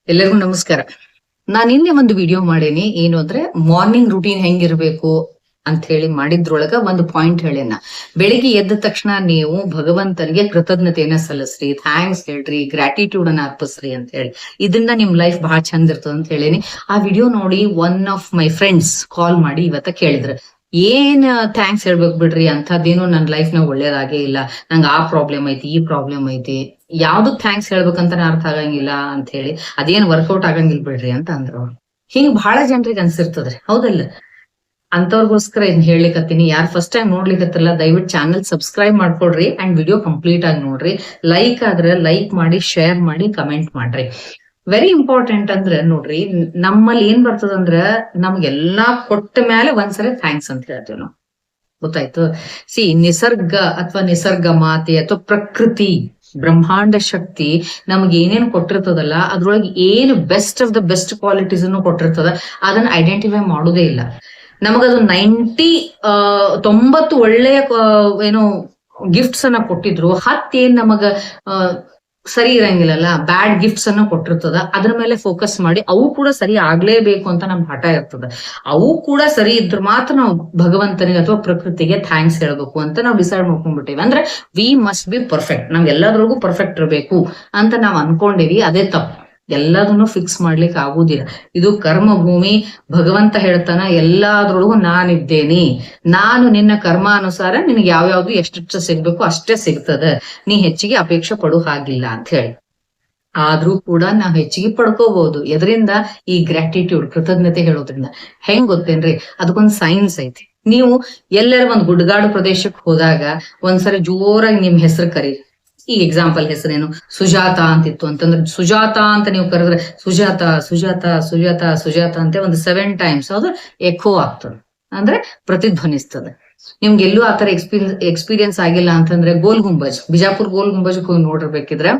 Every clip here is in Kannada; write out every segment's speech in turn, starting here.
ಎಲ್ಲರಿಗೂ ನಮಸ್ಕಾರ. ನಾನು ನಿನ್ನೆ ಒಂದು ವಿಡಿಯೋ ಮಾಡೇನಿ. ಏನು ಅಂದ್ರೆ ಮಾರ್ನಿಂಗ್ ರೂಟೀನ್ ಹೆಂಗಿರ್ಬೇಕು ಅಂತ ಹೇಳಿ ಮಾಡಿದ್ರೊಳಗ ಒಂದು ಪಾಯಿಂಟ್ ಹೇಳೇನ. ಬೆಳಿಗ್ಗೆ ಎದ್ದ ತಕ್ಷಣ ನೀವು ಭಗವಂತನಿಗೆ ಕೃತಜ್ಞತೆಯನ್ನ ಸಲ್ಲಿಸ್ರಿ, ಥ್ಯಾಂಕ್ಸ್ ಹೇಳ್ರಿ, ಗ್ರಾಟಿಟ್ಯೂಡ್ ಅನ್ನ ಅರ್ಪಿಸ್ರಿ ಅಂತ ಹೇಳಿ. ಇದರಿಂದ ನಿಮ್ ಲೈಫ್ ಬಹಳ ಚಂದ ಇರ್ತದ ಅಂತ ಹೇಳೇನಿ. ಆ ವಿಡಿಯೋ ನೋಡಿ one of my friends call ಮಾಡಿ ಇವತ್ತ ಕೇಳಿದ್ರು, ಏನ್ ಥ್ಯಾಂಕ್ಸ್ ಹೇಳ್ಬೇಕು ಬಿಡ್ರಿ, ಅಂತದೇನು ನನ್ ಲೈಫ್ ನಾಗ ಒಳ್ಳೇದಾಗೇ ಇಲ್ಲ, ನಂಗೆ ಆ ಪ್ರಾಬ್ಲಮ್ ಐತಿ, ಈ ಪ್ರಾಬ್ಲಮ್ ಐತಿ, ಯಾವ್ದಕ್ ಥ್ಯಾಂಕ್ಸ್ ಹೇಳ್ಬೇಕಂತಾನೆ ಅರ್ಥ ಆಗಂಗಿಲ್ಲ ಅಂತ ಹೇಳಿ, ಅದೇನ್ ವರ್ಕೌಟ್ ಆಗಂಗಿಲ್ಲ ಬಿಡ್ರಿ ಅಂತ ಅಂದ್ರು ಅವ್ರು. ಹಿಂಗ್ ಬಹಳ ಜನರಿಗೆ ಅನ್ಸಿರ್ತದ್ರಿ, ಹೌದಲ್ಲ? ಅಂತವ್ರಿಗೋಸ್ಕರ ಇದ್ ಹೇಳ್ಲಿಕತ್ತೀನಿ. ಯಾರು ಫಸ್ಟ್ ಟೈಮ್ ನೋಡ್ಲಿಕತ್ತಲ್ಲ, ದಯವಿಟ್ಟು ಚಾನಲ್ ಸಬ್ಸ್ಕ್ರೈಬ್ ಮಾಡ್ಕೊಡ್ರಿ ಅಂಡ್ ವಿಡಿಯೋ ಕಂಪ್ಲೀಟ್ ಆಗಿ ನೋಡ್ರಿ. ಲೈಕ್ ಆದ್ರೆ ಲೈಕ್ ಮಾಡಿ, ಶೇರ್ ಮಾಡಿ, ಕಮೆಂಟ್ ಮಾಡ್ರಿ. ವೆರಿ ಇಂಪಾರ್ಟೆಂಟ್ ಅಂದ್ರೆ ನೋಡ್ರಿ, ನಮ್ಮಲ್ಲಿ ಏನ್ ಬರ್ತದಂದ್ರ ನಮ್ಗೆಲ್ಲಾ ಕೊಟ್ಟ ಮೇಲೆ ಒಂದ್ಸರಿ ಥ್ಯಾಂಕ್ಸ್ ಅಂತ ಹೇಳ್ತೀವಿ ನಾವು. ಗೊತ್ತಾಯ್ತು? ನಿಸರ್ಗ ಅಥವಾ ನಿಸರ್ಗ ಮಾತೆ ಅಥವಾ ಪ್ರಕೃತಿ, ಬ್ರಹ್ಮಾಂಡ ಶಕ್ತಿ ನಮ್ಗೆ ಏನೇನು ಕೊಟ್ಟಿರ್ತದಲ್ಲ, ಅದ್ರೊಳಗೆ ಏನು best of the best qualities ಅನ್ನು ಕೊಟ್ಟಿರ್ತದ, ಅದನ್ನ ಐಡೆಂಟಿಫೈ ಮಾಡೋದೇ ಇಲ್ಲ. ನಮಗದು 90 ಒಳ್ಳೆಯ ಏನು ಗಿಫ್ಟ್ಸ್ ಅನ್ನ ಕೊಟ್ಟಿದ್ರು, 10 ಏನ್ ನಮಗ ಸರಿ ಇರಂಗಿಲ್ಲಲ್ಲ, ಬ್ಯಾಡ್ ಗಿಫ್ಟ್ಸ್ ಅನ್ನ ಕೊಟ್ಟಿರ್ತದ. ಅದ್ರ ಮೇಲೆ ಫೋಕಸ್ ಮಾಡಿ ಅವು ಕೂಡ ಸರಿ ಆಗ್ಲೇಬೇಕು ಅಂತ ನಮ್ ಹಠ ಇರ್ತದ. ಅವು ಕೂಡ ಸರಿ ಇದ್ರ ಮಾತ್ರ ನಾವು ಭಗವಂತನಿಗೆ ಅಥವಾ ಪ್ರಕೃತಿಗೆ ಥ್ಯಾಂಕ್ಸ್ ಹೇಳ್ಬೇಕು ಅಂತ ನಾವು ಡಿಸೈಡ್ ಮಾಡ್ಕೊಂಡ್ಬಿಟ್ಟಿವಿ. ಅಂದ್ರೆ ವಿ ಮಸ್ಟ್ ಬಿ ಪರ್ಫೆಕ್ಟ್, ನಮ್ಗೆ ಎಲ್ಲದ್ರೊಳಗೂ ಪರ್ಫೆಕ್ಟ್ ಇರಬೇಕು ಅಂತ ನಾವ್ ಅನ್ಕೊಂಡಿವಿ. ಅದೇ ತಪ್ಪು. ಎಲ್ಲದನ್ನು ಫಿಕ್ಸ್ ಮಾಡ್ಲಿಕ್ಕೆ ಆಗುದಿಲ್ಲ. ಇದು ಕರ್ಮ ಭೂಮಿ. ಭಗವಂತ ಹೇಳ್ತಾನ, ಎಲ್ಲಾದ್ರೊಳಗೂ ನಾನಿದ್ದೇನೆ, ನಾನು ನಿನ್ನ ಕರ್ಮಾನುಸಾರ ನಿನಗೆ ಯಾವ್ಯಾವ್ದು ಎಷ್ಟೆಷ್ಟು ಸಿಗ್ಬೇಕು ಅಷ್ಟೇ ಸಿಗ್ತದ, ನೀ ಹೆಚ್ಚಿಗೆ ಅಪೇಕ್ಷೆ ಪಡೋ ಹಾಗಿಲ್ಲ ಅಂತ ಹೇಳಿ. ಆದ್ರೂ ಕೂಡ ನಾವ್ ಹೆಚ್ಚಿಗೆ ಪಡ್ಕೋಬಹುದು. ಎದರಿಂದ? ಈ ಗ್ರಾಟಿಟ್ಯೂಡ್, ಕೃತಜ್ಞತೆ ಹೇಳೋದ್ರಿಂದ. ಹೆಂಗ್ ಗೊತ್ತೇನ್ರಿ? ಅದಕ್ಕೊಂದ್ ಸೈನ್ಸ್ ಐತಿ. ನೀವು ಎಲ್ಲರ ಒಂದ್ ಗುಡ್ಗಾಡು ಪ್ರದೇಶಕ್ಕೆ ಹೋದಾಗ ಒಂದ್ಸರಿ ಜೋರಾಗಿ ನಿಮ್ ಹೆಸರು ಕರೀರಿ. ಈ ಎಕ್ಸಾಂಪಲ್ ಹೆಸರೇನು, ಸುಜಾತ ಅಂತಿತ್ತು ಅಂತಂದ್ರೆ, ಸುಜಾತ ಅಂತ ನೀವು ಕರೆದ್ರೆ ಸುಜಾತ ಸುಜಾತ ಸುಜಾತ ಸುಜಾತ ಅಂತ ಒಂದು 7 times ಅದು ಎಕೋ ಆಗ್ತದೆ, ಅಂದ್ರೆ ಪ್ರತಿಧ್ವನಿಸ್ತದೆ. ನಿಮ್ಗೆ ಎಲ್ಲೂ ಆತರ ಎಕ್ಸ್ಪೀರಿಯನ್ಸ್ ಆಗಿಲ್ಲ ಅಂತಂದ್ರೆ, ಗೋಲ್ ಗುಂಬಜ್, ಬಿಜಾಪುರ್ ಗೋಲ್ ಗುಂಬಜ್ ಹೋಗಿ ನೋಡಿರ್ಬೇಕಿದ್ರೆ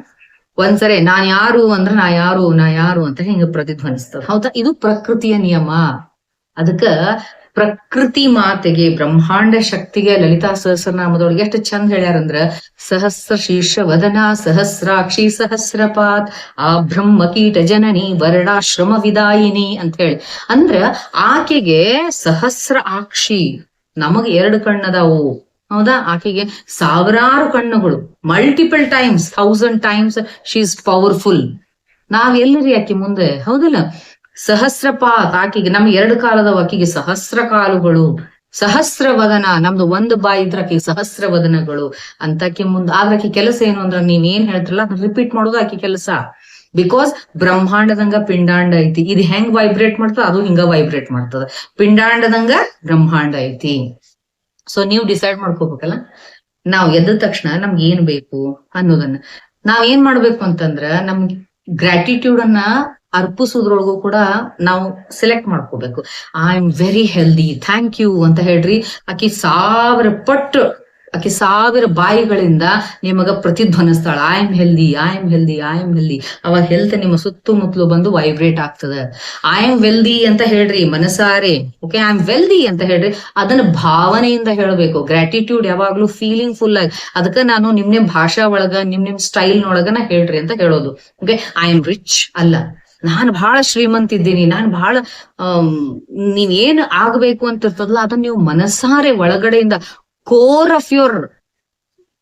ಒಂದ್ಸರಿ ನಾನ್ ಯಾರು ಅಂದ್ರೆ ನಾ ಯಾರು ಅಂತ ಹಿಂಗ ಪ್ರತಿಧ್ವನಿಸ್ತದೆ. ಹೌದಾ? ಇದು ಪ್ರಕೃತಿಯ ನಿಯಮ. ಅದಕ್ಕ ಪ್ರಕೃತಿ ಮಾತೆಗೆ, ಬ್ರಹ್ಮಾಂಡ ಶಕ್ತಿಗೆ ಲಲಿತಾ ಸಹಸ್ರನಾಮದೊಳಗೆ ಎಷ್ಟು ಚಂದ ಹೇಳ್ಯಾರಂದ್ರ, ಸಹಸ್ರ ಶೀರ್ಷ ವದನ ಸಹಸ್ರಾಕ್ಷಿ ಸಹಸ್ರಪಾತ್ ಆ ಬ್ರಹ್ಮ ಕೀಟ ಜನನಿ ವರ್ಣಾಶ್ರಮ ವಿದಾಯಿನಿ ಅಂತ ಹೇಳಿ. ಅಂದ್ರ ಆಕೆಗೆ ಸಹಸ್ರ ಆಕ್ಷಿ, ನಮಗ್ 2 ಕಣ್ಣದಾವು, ಹೌದಾ? ಆಕೆಗೆ ಸಾವಿರಾರು ಕಣ್ಣುಗಳು, multiple times, 1000 times she is powerful. ನಾವ್ ಎಲ್ಲರಿ ಆಕಿ ಮುಂದೆ, ಹೌದಲ್ಲ? ಸಹಸ್ರಪಾತ್, ಆಕಿಗೆ ನಮ್ 2 ಕಾಲದವ, ಆಕಿಗೆ ಸಹಸ್ರ ಕಾಲುಗಳು. ಸಹಸ್ರ ವದನ, ನಮ್ದು ಒಂದು ಬಾಯಿ ಇದ್ರ ಆಕಿಗೆ ಸಹಸ್ರ ವದನಗಳು ಅಂತ. ಆಕಿ ಮುಂದೆ ಆದ್ರೆ ಆಕಿ ಕೆಲಸ ಏನು ಅಂದ್ರ, ನೀವೇನ್ ಹೇಳ್ತಿರಲ್ಲ ಅದನ್ನ ರಿಪೀಟ್ ಮಾಡೋದು ಆಕಿ ಕೆಲಸ. ಬಿಕಾಸ್ ಬ್ರಹ್ಮಾಂಡದಂಗ ಪಿಂಡಾಂಡ ಐತಿ. ಇದು ಹೆಂಗ್ ವೈಬ್ರೇಟ್ ಮಾಡ್ತದ, ಅದು ಹಿಂಗ ವೈಬ್ರೇಟ್ ಮಾಡ್ತದ. ಪಿಂಡಾಂಡದಂಗ ಬ್ರಹ್ಮಾಂಡ ಐತಿ. ಸೊ ನೀವು ಡಿಸೈಡ್ ಮಾಡ್ಕೋಬೇಕಲ್ಲ, ನಾವ್ ಎದ್ದ ತಕ್ಷಣ ನಮ್ಗೆ ಏನ್ ಬೇಕು ಅನ್ನೋದನ್ನ ನಾವ್ ಏನ್ ಮಾಡ್ಬೇಕು ಅಂತಂದ್ರ, ನಮ್ಗೆ ಗ್ರಾಟಿಟ್ಯೂಡ್ ಅನ್ನ ಅರ್ಪಿಸೋದ್ರೊಳಗೂ ಕೂಡ ನಾವು ಸೆಲೆಕ್ಟ್ ಮಾಡ್ಕೋಬೇಕು. I am very healthy, thank you ಅಂತ ಹೇಳ್ರಿ. ಆಕಿ 1000 ಪಟ್ಟು, ಆಕಿ 1000 ಬಾಯಿಗಳಿಂದ ನಿಮಗ ಪ್ರತಿಧ್ವನಿಸ್ತಾಳ, I am healthy, I am healthy, I am healthy. ಅವಾಗ ಹೆಲ್ತ್ ನಿಮ್ಮ ಸುತ್ತಮುತ್ತಲು ಬಂದು ವೈಬ್ರೇಟ್ ಆಗ್ತದ. ಐ ಆಮ್ ವೆಲ್ದಿ ಅಂತ ಹೇಳ್ರಿ ಮನಸಾರೆ. ಓಕೆ, ಐ ಆಮ್ ವೆಲ್ದಿ ಅಂತ ಹೇಳ್ರಿ. ಅದನ್ನ ಭಾವನೆಯಿಂದ ಹೇಳ್ಬೇಕು. ಗ್ರಾಟಿಟ್ಯೂಡ್ ಯಾವಾಗ್ಲೂ ಫೀಲಿಂಗ್ ಫುಲ್ ಆಗಿ. ಅದಕ್ಕ ನಾನು ನಿಮ್ ಭಾಷಾ ಒಳಗ, ನಿಮ್ ಸ್ಟೈಲ್ ನೊಳಗನ ಹೇಳ್ರಿ ಅಂತ ಹೇಳೋದು. ಓಕೆ, ಐ ಆಮ್ ರಿಚ್ ಅಲ್ಲ, ನಾನ್ ಬಹಳ ಶ್ರೀಮಂತ ಇದ್ದೀನಿ, ನಾನ್ ಬಹಳ ನೀವೇನ್ ಆಗ್ಬೇಕು ಅಂತ ಇರ್ತದಲ್ಲ ಅದನ್ನ ನೀವು ಮನಸಾರೆ ಒಳಗಡೆಯಿಂದ, ಕೋರ್ ಆಫ್ ಯೋರ್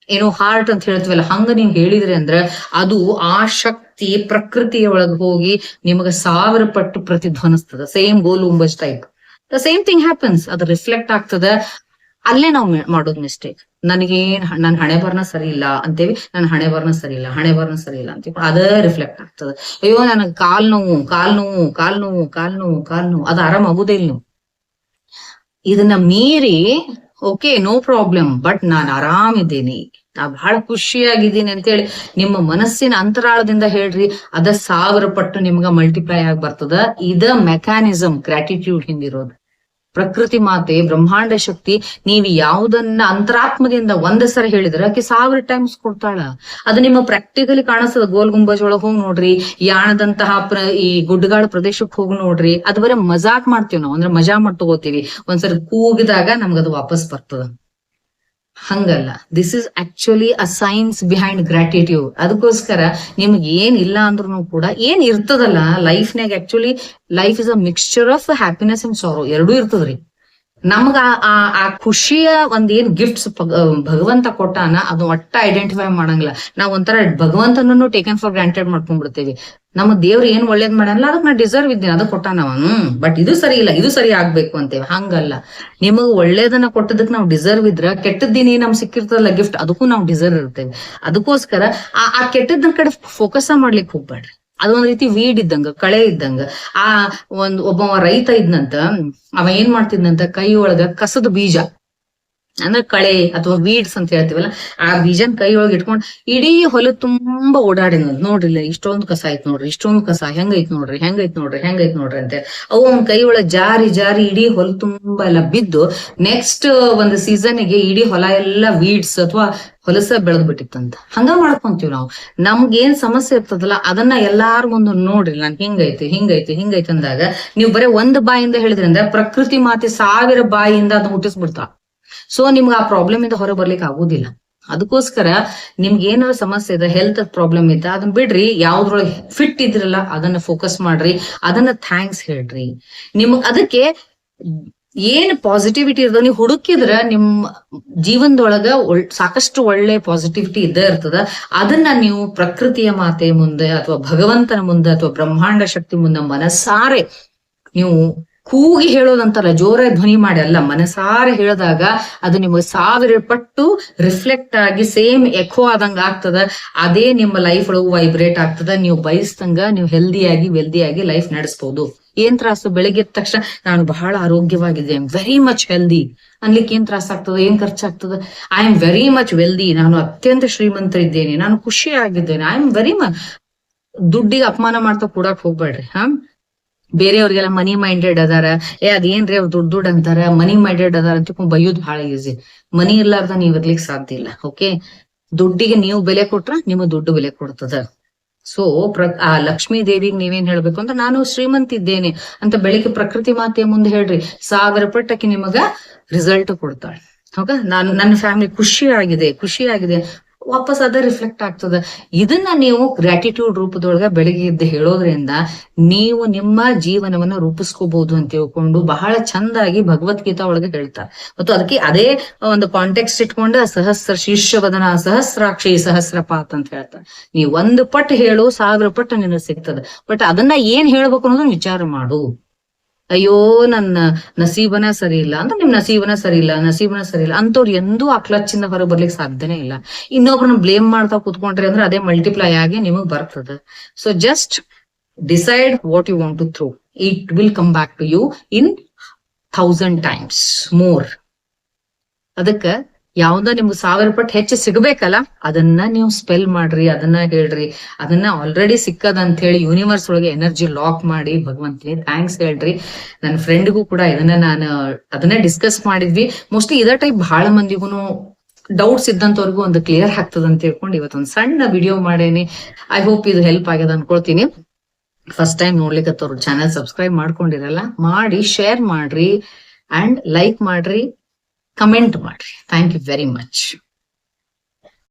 ಏನೋ ಹಾರ್ಟ್ ಅಂತ ಹೇಳ್ತೀವಲ್ಲ, ಹಂಗ ನೀವ್ ಹೇಳಿದ್ರಿ ಅಂದ್ರೆ ಅದು ಆ ಶಕ್ತಿ ಪ್ರಕೃತಿಯ ಒಳಗ್ ಹೋಗಿ ನಿಮಗ 1000 ಪಟ್ಟು ಪ್ರತಿಧ್ವನಿಸ್ತದ. Same Gol Gumbaz type the same thing happens. ಅದು ರಿಫ್ಲೆಕ್ಟ್ ಆಗ್ತದ. ಅಲ್ಲೇ ನಾವು ಮಾಡೋದು ಮಿಸ್ಟೇಕ್. ನನ್ ಹಣೆ ಬರ್ನ ಸರಿ ಇಲ್ಲ ಅಂತೇವಿ, ನನ್ ಹಣೆ ಬರ್ನ ಸರಿ ಇಲ್ಲ, ಹಣೆ ಬರ್ನ ಸರಿ ಇಲ್ಲ ಅಂತೀವಿ, ಅದೇ ರಿಫ್ಲೆಕ್ಟ್ ಆಗ್ತದೆ. ಅಯ್ಯೋ ನನಗ್ ಕಾಲ್ ನೋವು, ಕಾಲ್ ನೋವು, ಕಾಲ್ ನೋವು, ಕಾಲ್ ನೋವು, ಕಾಲ್ ನೋವು, ಅದು ಆರಾಮ್ ಆಗುದೇ ಇಲ್ಲ. ನೀವು ಇದನ್ನ ಮೀರಿ ಓಕೆ ನೋ ಪ್ರಾಬ್ಲಮ್, ಬಟ್ ನಾನ್ ಆರಾಮಿದ್ದೀನಿ, ನಾ ಬಹಳ ಖುಷಿಯಾಗಿದ್ದೀನಿ ಅಂತೇಳಿ ನಿಮ್ಮ ಮನಸ್ಸಿನ ಅಂತರಾಳದಿಂದ ಹೇಳ್ರಿ. ಅದ 1000 ಪಟ್ಟು ನಿಮ್ಗ ಮಲ್ಟಿಪ್ಲೈ ಆಗಿ ಬರ್ತದ. ಇದ ಮೆಕ್ಯಾನಿಸಮ್ ಗ್ರಾಟಿಟ್ಯೂಡ್ ಹಿಂದಿರೋದು. ಪ್ರಕೃತಿ ಮಾತೆ, ಬ್ರಹ್ಮಾಂಡ ಶಕ್ತಿ, ನೀವು ಯಾವ್ದನ್ನ ಅಂತರಾತ್ಮದಿಂದ ಒಂದ್ ಸರಿ ಹೇಳಿದ್ರೆ ಆಕೆ 1000 times ಕೊಡ್ತಾಳ. ಅದು ನಿಮ್ಮ ಪ್ರಾಕ್ಟಿಕಲಿ ಕಾಣಿಸ್ತದ. ಗೋಲ್ ಗುಂಬಜ್ ಒಳಗ್ ಹೋಗಿ ನೋಡ್ರಿ, ಯಾಣದಂತಹ ಈ ಗುಡ್ಡಗಾಡು ಪ್ರದೇಶಕ್ಕೆ ಹೋಗಿ ನೋಡ್ರಿ. ಅದು ಬರೀ ಮಜಾಕ್ ಮಾಡ್ತೀವಿ ನಾವು, ಅಂದ್ರೆ ಮಜಾ ಮಾಡಿ ತಗೋತೀವಿ. ಒಂದ್ಸರಿ ಕೂಗಿದಾಗ ನಮ್ಗದು ವಾಪಸ್ ಬರ್ತದ. ಹಂಗಲ್ಲ, this is actually a science behind gratitude. ಅದಕ್ಕೋಸ್ಕರ ನಿಮ್ಗೆ ಏನ್ ಇಲ್ಲ ಅಂದ್ರೂ ಕೂಡ ಏನ್ ಇರ್ತದಲ್ಲ ಲೈಫ್ನಾಗ, actually life is a mixture of happiness and sorrow, ಎರಡೂ ಇರ್ತದ್ರಿ. ನಮ್ಗ ಆ ಖುಷಿಯ ಒಂದ್ ಏನ್ ಗಿಫ್ಟ್ಸ್ ಭಗವಂತ ಕೊಟ್ಟಾನ ಅದು ಒಟ್ಟ ಐಡೆಂಟಿಫೈ ಮಾಡಂಗಿಲ್ಲ. ನಾವ್ ಒಂಥರ ಭಗವಂತನನ್ನು ಟೇಕನ್ ಫಾರ್ ಗ್ರಾಂಟೆಡ್ ಮಾಡ್ಕೊಂಡ್ಬಿಡ್ತೇವಿ. ನಮ್ಮ ದೇವ್ರು ಏನ್ ಒಳ್ಳೇದ್ ಮಾಡಲ್ಲ ಅದಕ್ಕೆ ನಾ ಡಿಸರ್ವ್ ಇದ್ದೀನಿ, ಅದಕ್ಕೆ ಕೊಟ್ಟಾನ ಅವನು, ಬಟ್ ಇದು ಸರಿ ಇಲ್ಲ, ಇದು ಸರಿ ಆಗ್ಬೇಕು ಅಂತೇವಿ. ಹಂಗಲ್ಲ, ನಿಮಗ್ ಒಳ್ಳೇದನ್ನ ಕೊಟ್ಟದಕ್ ನಾವ್ ಡಿಸರ್ವ್ ಇದ್ರ ಕೆಟ್ಟದ್ದಿನಿ ನಮ್ ಸಿಕ್ಕಿರ್ತದಲ್ಲ ಗಿಫ್ಟ್, ಅದಕ್ಕೂ ನಾವ್ ಡಿಸರ್ವ್ ಇರ್ತೇವೆ. ಅದಕ್ಕೋಸ್ಕರ ಆ ಕೆಟ್ಟದ್ರ ಕಡೆ ಫೋಕಸ್ ಮಾಡ್ಲಿಕ್ಕೆ ಹೋಗ್ಬೇಡ್ರಿ. ಅದೊಂದ್ ರೀತಿ ವೀಡ್ ಇದ್ದಂಗ, ಕಳೆ ಇದ್ದಂಗ. ಒಬ್ಬ ರೈತ ಇದ್ನಂತ, ಅವ ಏನ್ ಮಾಡ್ತಿದ್ನಂತ, ಕೈ ಒಳಗ ಕಸದ ಬೀಜ ಅಂದ್ರೆ ಕಳೆ ಅಥವಾ ವೀಡ್ಸ್ ಅಂತ ಹೇಳ್ತೀವಲ್ಲ, ಆ ಬೀಜನ್ ಕೈ ಒಳಗೆ ಇಟ್ಕೊಂಡ್ ಇಡೀ ಹೊಲ ತುಂಬಾ ಓಡಾಡಿನ. ನೋಡ್ರಿ ಇಷ್ಟೊಂದು ಕಸ ಐತ್ ನೋಡ್ರಿ, ಇಷ್ಟೊಂದು ಕಸ ಹೆಂಗೈತ್ ನೋಡ್ರಿ, ಹೆಂಗೈತ್ ನೋಡ್ರಿ, ಹೆಂಗೈತ್ ನೋಡ್ರಿ ಅಂತ ಅವು ಅವ್ನ ಕೈ ಒಳಗೆ ಜಾರಿ ಜಾರಿ ಇಡೀ ಹೊಲ ತುಂಬಾ ಎಲ್ಲ ಬಿದ್ದು ನೆಕ್ಸ್ಟ್ ಒಂದು ಸೀಸನ್ಗೆ ಇಡೀ ಹೊಲ ಎಲ್ಲ ವೀಡ್ಸ್ ಅಥವಾ ಹೊಲಸ ಬೆಳೆದ್ ಬಿಟ್ಟಿತ್ತಂತ. ಹಂಗ ಮಾಡ್ಕೊಂತೀವಿ ನಾವು. ನಮ್ಗೆ ಏನ್ ಸಮಸ್ಯೆ ಇರ್ತದಲ್ಲ ಅದನ್ನ ಎಲ್ಲಾರ್ಗೊಂದು ನೋಡ್ರಿ, ನಾನ್ ಹಿಂಗೈತಿ ಹಿಂಗೈತಿ ಹಿಂಗೈತಿ ಅಂದಾಗ ನೀವು ಬರೀ ಒಂದ್ ಬಾಯಿಂದ ಹೇಳಿದ್ರಿಂದ ಪ್ರಕೃತಿ ಮಾತೆ 1000 ಬಾಯಿಯಿಂದ ಅದನ್ನ ಹುಟ್ಟಿಸ್ಬಿಡ್ತಾ. ಸೊ ನಿಮ್ಗೆ ಆ ಪ್ರಾಬ್ಲಮ್ ಇಂದ ಹೊರ ಬರ್ಲಿಕ್ಕೆ ಆಗುದಿಲ್ಲ. ಅದಕ್ಕೋಸ್ಕರ ನಿಮ್ಗೆ ಏನಾದ್ರು ಸಮಸ್ಯೆ ಇದೆ, ಹೆಲ್ತ್ ಪ್ರಾಬ್ಲಮ್ ಇದ್ದ ಅದನ್ನ ಬಿಡ್ರಿ. ಯಾವ್ದ್ರೊಳಗೆ ಫಿಟ್ ಇದ್ರಲ್ಲ ಅದನ್ನ ಫೋಕಸ್ ಮಾಡ್ರಿ, ಅದನ್ನ ಥ್ಯಾಂಕ್ಸ್ ಹೇಳ್ರಿ. ನಿಮಗ್ ಅದಕ್ಕೆ ಏನ್ ಪಾಸಿಟಿವಿಟಿ ಇರ್ತದ ನೀವು ಹುಡುಕಿದ್ರ ನಿಮ್ ಜೀವನದೊಳಗ ಸಾಕಷ್ಟು ಒಳ್ಳೆ ಪಾಸಿಟಿವಿಟಿ ಇದ್ದೇ ಇರ್ತದ. ಅದನ್ನ ನೀವು ಪ್ರಕೃತಿಯ ಮಾತೆ ಮುಂದೆ ಅಥವಾ ಭಗವಂತನ ಮುಂದೆ ಅಥವಾ ಬ್ರಹ್ಮಾಂಡ ಶಕ್ತಿ ಮುಂದೆ ಮನಸಾರೆ ನೀವು ಕೂಗಿ ಹೇಳೋದಂತಲ್ಲ, ಜೋರ ಧ್ವನಿ ಮಾಡಿ ಅಲ್ಲ, ಮನಸಾರೆ ಹೇಳಿದಾಗ ಅದು ನಿಮಗೆ 1000 ಪಟ್ಟು ರಿಫ್ಲೆಕ್ಟ್ ಆಗಿ ಸೇಮ್ ಎಕೋ ಆದಂಗ ಆಗ್ತದ. ಅದೇ ನಿಮ್ಮ ಲೈಫ್ ಒಳಗೂ ವೈಬ್ರೇಟ್ ಆಗ್ತದ. ನೀವು ಬಯಸ್ದಂಗ ನೀವು ಹೆಲ್ದಿಯಾಗಿ ವೆಲ್ದಿಯಾಗಿ ಲೈಫ್ ನಡೆಸಬಹುದು. ಏನ್ ತ್ರಾಸು, ಬೆಳಿಗ್ಗೆ ಎದ್ದ ತಕ್ಷಣ ನಾನು ಬಹಳ ಆರೋಗ್ಯವಾಗಿದೆ, I am very much healthy ಅನ್ಲಿಕ್ಕೆ ಏನ್ ತ್ರಾಸ ಆಗ್ತದ, ಏನ್ ಖರ್ಚಾಗ್ತದ? I am very much wealthy, ನಾನು ಅತ್ಯಂತ ಶ್ರೀಮಂತ ಇದ್ದೇನೆ, ನಾನು ಖುಷಿ ಆಗಿದ್ದೇನೆ, ಐ ಆಮ್ ವೆರಿ ಮಚ್. ದುಡ್ಡಿಗೆ ಅಪಮಾನ ಮಾಡ್ತಾ ಕೂಡಕ್ ಹೋಗ್ಬೇಡ್ರಿ. ಬೇರೆಯವ್ರಿಗೆಲ್ಲ ಮನಿ ಮೈಂಡೆಡ್ ಅದಾರ, ಅದೇನ್ರಿ ಅವ್ರು ದುಡ್ಡು ಅಂತಾರ, ಮನಿ ಮೈಂಡೆಡ್ ಅದಾರ ಅಂತ ಬೈಯೋದು ಬಹಳ ಈಸಿ. ಮನಿ ಇರ್ಲಾರ್ದ ನೀವ್ ಇರ್ಲಿಕ್ಕೆ ಸಾಧ್ಯ ಇಲ್ಲ. ಓಕೆ, ದುಡ್ಡಿಗೆ ನೀವು ಬೆಲೆ ಕೊಟ್ರ ನಿಮ್ಮ ದುಡ್ಡು ಬೆಲೆ ಕೊಡ್ತದ. ಸೊ ಆ ಲಕ್ಷ್ಮೀ ದೇವಿಗೆ ನೀವೇನ್ ಹೇಳ್ಬೇಕು ಅಂದ್ರೆ ನಾನು ಶ್ರೀಮಂತ ಇದ್ದೇನೆ ಅಂತ ಬೆಳಿಗ್ಗೆ ಪ್ರಕೃತಿ ಮಾತೆಯ ಮುಂದೆ ಹೇಳ್ರಿ, 1000 ಪಟ್ಟಕ್ಕೆ ನಿಮಗ ರಿಸಲ್ಟ್ ಕೊಡ್ತಾಳೆ. ಹೌದಾ, ನಾನು ನನ್ನ ಫ್ಯಾಮಿಲಿ ಖುಷಿ ಆಗಿದೆ ವಾಪಸ್ ಅದ ರಿಫ್ಲೆಕ್ಟ್ ಆಗ್ತದ. ಇದನ್ನ ನೀವು ಗ್ರಾಟಿಟ್ಯೂಡ್ ರೂಪದೊಳಗ ಬೆಳಿಗ್ಗೆ ಎದ್ದು ಹೇಳೋದ್ರಿಂದ ನೀವು ನಿಮ್ಮ ಜೀವನವನ್ನ ರೂಪಿಸ್ಕೋಬಹುದು ಅಂತ ತಿಳ್ಕೊಂಡು ಬಹಳ ಚಂದಾಗಿ ಭಗವದ್ಗೀತಾ ಒಳಗೆ ಹೇಳ್ತಾರೆ. ಮತ್ತು ಅದಕ್ಕೆ ಅದೇ ಒಂದು ಕಾಂಟೆಕ್ಸ್ಟ್ ಇಟ್ಕೊಂಡು ಸಹಸ್ರ ಶೀರ್ಷವದನ ಸಹಸ್ರಾಕ್ಷಿ ಸಹಸ್ರಪಾತ್ ಅಂತ ಹೇಳ್ತಾರೆ. ನೀವು 1 ಪಟ್ಟು ಹೇಳು 1000 ಪಟ್ಟು ನಿನಗೆ ಸಿಗ್ತದೆ. ಬಟ್ ಅದನ್ನ ಏನ್ ಹೇಳ್ಬೇಕು ಅನ್ನೋದನ್ನ ವಿಚಾರ ಮಾಡು. ಅಯ್ಯೋ ನನ್ನ ನಸೀಬನ ಸರಿ ಇಲ್ಲ ಅಂದ್ರೆ ನಿಮ್ ನಸೀಬನ ಸರಿ ಇಲ್ಲ ಅಂತವ್ರು ಎಂದೂ ಆ ಕ್ಲಚ್ಚಿಂದ ಹೊರ ಬರ್ಲಿಕ್ಕೆ ಸಾಧ್ಯನೇ ಇಲ್ಲ. ಇನ್ನೊಬ್ರನ್ನ ಬ್ಲೇಮ್ ಮಾಡ್ತಾ ಕೂತ್ಕೊಂಡ್ರಿ ಅಂದ್ರೆ ಅದೇ ಮಲ್ಟಿಪ್ಲೈ ಆಗಿ ನಿಮಗ್ ಬರ್ತದೆ. So just decide what you want to throw, it will come back to you in 1000 times more. ಅದಕ್ಕ ಯಾವ್ದೋ ನಿಮ್ಗೆ 1000 ಪಟ್ಟು ಹೆಚ್ಚು ಸಿಗ್ಬೇಕಲ್ಲ, ಅದನ್ನ ನೀವು ಸ್ಪೆಲ್ ಮಾಡ್ರಿ, ಅದನ್ನ ಹೇಳ್ರಿ. ಅದನ್ನ ಆಲ್ರೆಡಿ ಸಿಕ್ಕದ ಅಂತ ಹೇಳಿ ಯೂನಿವರ್ಸ್ ಒಳಗೆ ಎನರ್ಜಿ ಲಾಕ್ ಮಾಡಿ ಭಗವಂತನಿಗೆ ಥ್ಯಾಂಕ್ಸ್ ಹೇಳ್ರಿ. ನನ್ನ ಫ್ರೆಂಡ್ಗೂ ಕೂಡ ಅದನ್ನ ಡಿಸ್ಕಸ್ ಮಾಡಿದ್ವಿ. ಮೋಸ್ಟ್ಲಿ ಇದೇ ಟೈಪ್ ಬಹಳ ಮಂದಿಗೂ ಡೌಟ್ಸ್ ಇದ್ದಂತವ್ರಿಗೂ ಒಂದು ಕ್ಲಿಯರ್ ಆಗ್ತದ ಅಂತ ಹೇಳ್ಕೊಂಡು ಇವತ್ತೊಂದು ಸಣ್ಣ ವಿಡಿಯೋ ಮಾಡೇನಿ. ಐ ಹೋಪ್ ಇದು ಹೆಲ್ಪ್ ಆಗ್ಯದ ಅನ್ಕೊಳ್ತೀನಿ. ಫಸ್ಟ್ ಟೈಮ್ ನೋಡ್ಲಿಕ್ಕತ್ತವ್ರು ಚಾನೆಲ್ ಸಬ್ಸ್ಕ್ರೈಬ್ ಮಾಡ್ಕೊಂಡಿರಲ್ಲ, ಮಾಡಿ ಶೇರ್ ಮಾಡ್ರಿ ಅಂಡ್ ಲೈಕ್ ಮಾಡ್ರಿ, ಕಮೆಂಟ್ ಮಾಡ್ರಿ. Thank you very much.